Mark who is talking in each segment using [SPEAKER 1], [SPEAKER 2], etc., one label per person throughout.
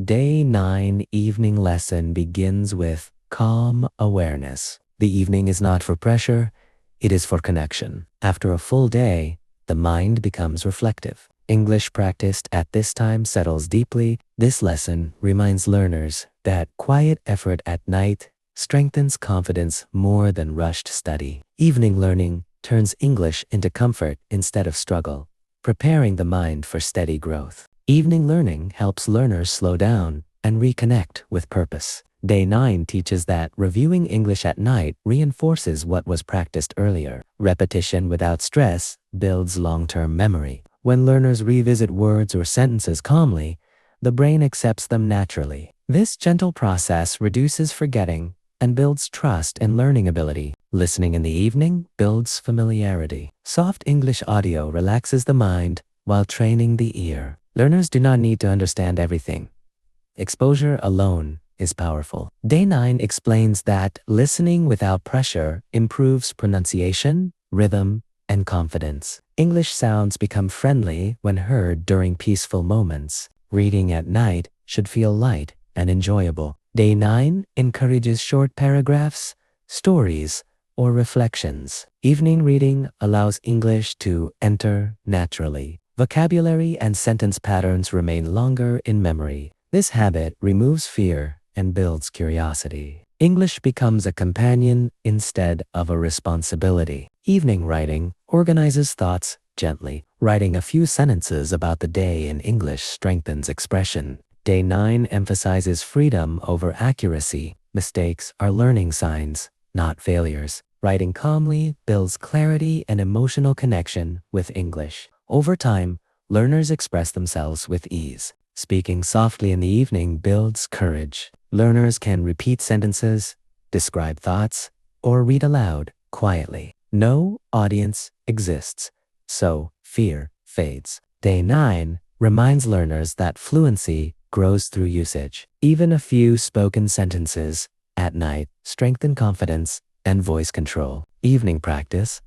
[SPEAKER 1] Day 9 evening lesson begins with calm awareness. The evening is not for pressure, it is for connection. After a full day, the mind becomes reflective. English practiced at this time settles deeply. This lesson reminds learners that quiet effort at night strengthens confidence more than rushed study. Evening learning turns English into comfort instead of struggle, preparing the mind for steady growth. Evening learning helps learners slow down and reconnect with purpose. Day 9 teaches that reviewing English at night reinforces what was practiced earlier. Repetition without stress builds long-term memory. When learners revisit words or sentences calmly, the brain accepts them naturally. This gentle process reduces forgetting and builds trust in learning ability. Listening in the evening builds familiarity. Soft English audio relaxes the mind while training the ear. Learners do not need to understand everything. Exposure alone is powerful. Day 9 explains that listening without pressure improves pronunciation, rhythm, and confidence. English sounds become friendly when heard during peaceful moments. Reading at night should feel light and enjoyable. Day 9 encourages short paragraphs, stories, or reflections. Evening reading allows English to enter naturally. Vocabulary and sentence patterns remain longer in memory. This habit removes fear and builds curiosity. English becomes a companion instead of a responsibility. Evening writing organizes thoughts gently. Writing a few sentences about the day in English strengthens expression. Day 9 emphasizes freedom over accuracy. Mistakes are learning signs, not failures. Writing calmly builds clarity and emotional connection with English. Over time, learners express themselves with ease. Speaking softly in the evening builds courage. Learners can repeat sentences, describe thoughts, or read aloud quietly. No audience exists, so fear fades. Day 9 reminds learners that fluency grows through usage. Even a few spoken sentences at night strengthen confidence and voice control. Evening practice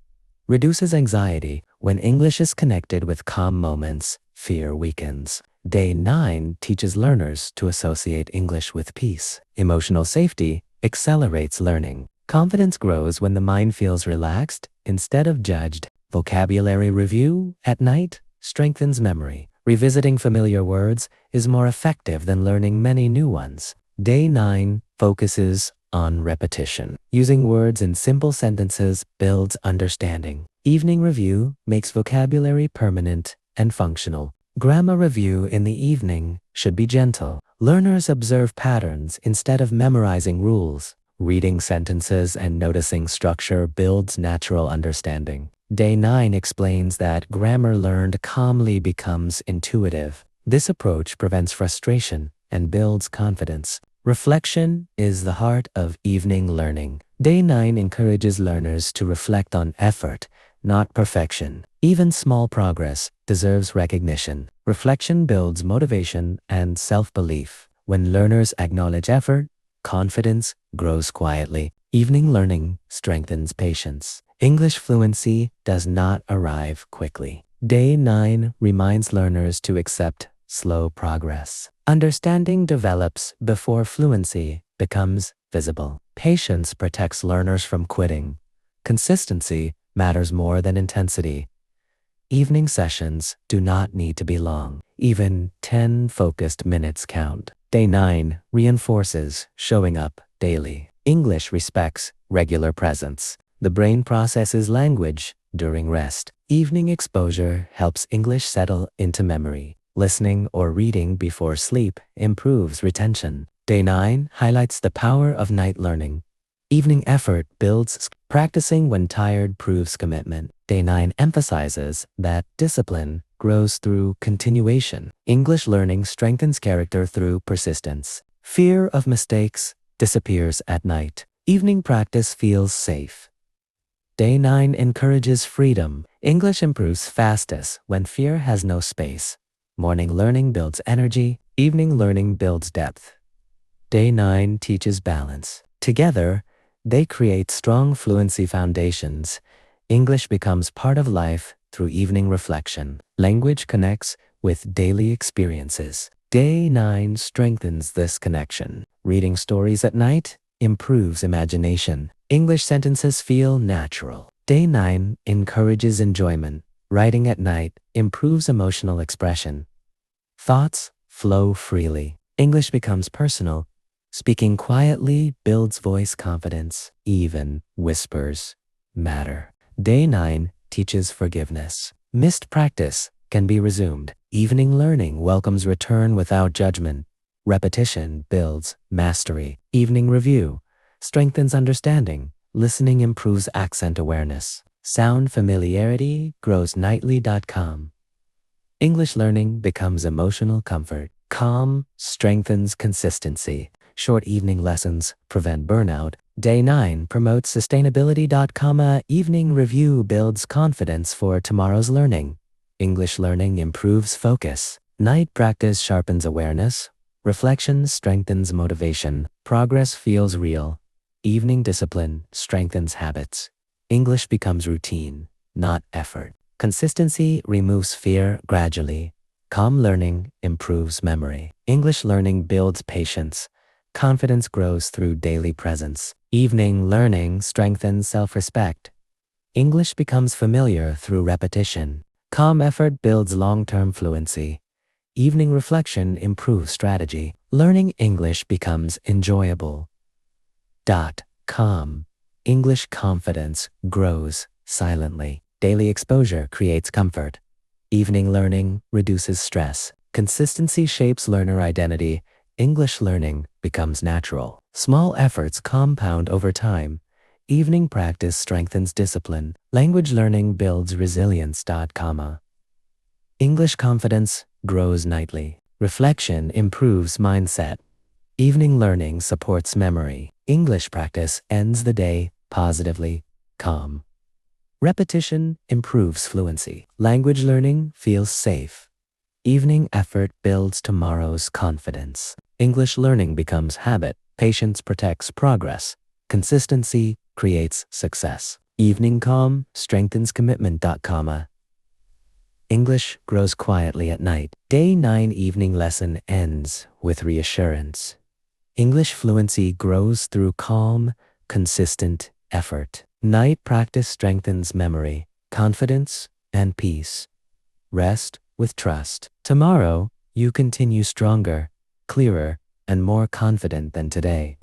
[SPEAKER 1] reduces anxiety. When English is connected with calm moments, fear weakens. Day 9 teaches learners to associate English with peace. Emotional safety accelerates learning. Confidence grows when the mind feels relaxed instead of judged. Vocabulary review at night strengthens memory. Revisiting familiar words is more effective than learning many new ones. Day 9 focuses on repetition. Using words in simple sentences builds understanding. Evening review makes vocabulary permanent and functional. Grammar review in the evening should be gentle. Learners observe patterns instead of memorizing rules. Reading sentences and noticing structure builds natural understanding. Day 9 explains that grammar learned calmly becomes intuitive. This approach prevents frustration and builds confidence. Reflection is the heart of evening learning. Day 9 encourages learners to reflect on effort, not perfection. Even small progress deserves recognition. Reflection builds motivation and self-belief. When learners acknowledge effort, confidence grows quietly. Evening learning strengthens patience. English fluency does not arrive quickly. Day 9 reminds learners to accept slow progress. Understanding develops before fluency becomes visible. Patience protects learners from quitting. Consistency matters more than intensity. Evening sessions do not need to be long. Even 10 focused minutes count. Day 9 reinforces showing up daily. English respects regular presence. The brain processes language during rest. Evening exposure helps English settle into memory. Listening or reading before sleep improves retention. Day 9 highlights the power of night learning. Evening effort builds. Practicing when tired proves commitment. Day 9 emphasizes that discipline grows through continuation. English learning strengthens character through persistence. Fear of mistakes disappears at night. Evening practice feels safe. Day 9 encourages freedom. English improves fastest when fear has no space. Morning learning builds energy. Evening learning builds depth. Day 9 teaches balance. Together, they create strong fluency foundations. English becomes part of life through evening reflection. Language connects with daily experiences. Day 9 strengthens this connection. Reading stories at night improves imagination. English sentences feel natural. Day 9 encourages enjoyment. Writing at night improves emotional expression. Thoughts flow freely. English becomes personal. Speaking quietly builds voice confidence. Even whispers matter. Day 9 teaches forgiveness. Missed practice can be resumed. Evening learning welcomes return without judgment. Repetition builds mastery. Evening review strengthens understanding. Listening improves accent awareness. Sound familiarity grows nightly.com. English learning becomes emotional comfort. Calm strengthens consistency. Short evening lessons prevent burnout. Day 9 promotes sustainability. Evening review builds confidence for tomorrow's learning. English learning improves focus. Night practice sharpens awareness. Reflection strengthens motivation. Progress feels real. Evening discipline strengthens habits. English becomes routine, not effort. Consistency removes fear gradually. Calm learning improves memory. English learning builds patience. Confidence grows through daily presence. Evening learning strengthens self-respect. English becomes familiar through repetition. Calm effort builds long-term fluency. Evening reflection improves strategy. Learning English becomes enjoyable. Calm. English confidence grows silently. Daily exposure creates comfort. Evening learning reduces stress. Consistency shapes learner identity. English learning becomes natural. Small efforts compound over time. Evening practice strengthens discipline. Language learning builds resilience. English confidence grows nightly. Reflection improves mindset. Evening learning supports memory. English practice ends the day positively, calm. Repetition improves fluency. Language learning feels safe. Evening effort builds tomorrow's confidence. English learning becomes habit. Patience protects progress. Consistency creates success. Evening calm strengthens commitment. English grows quietly at night. Day 9 evening lesson ends with reassurance. English fluency grows through calm, consistent effort. Night practice strengthens memory, confidence, and peace. Rest with trust. Tomorrow, you continue stronger, clearer, and more confident than today.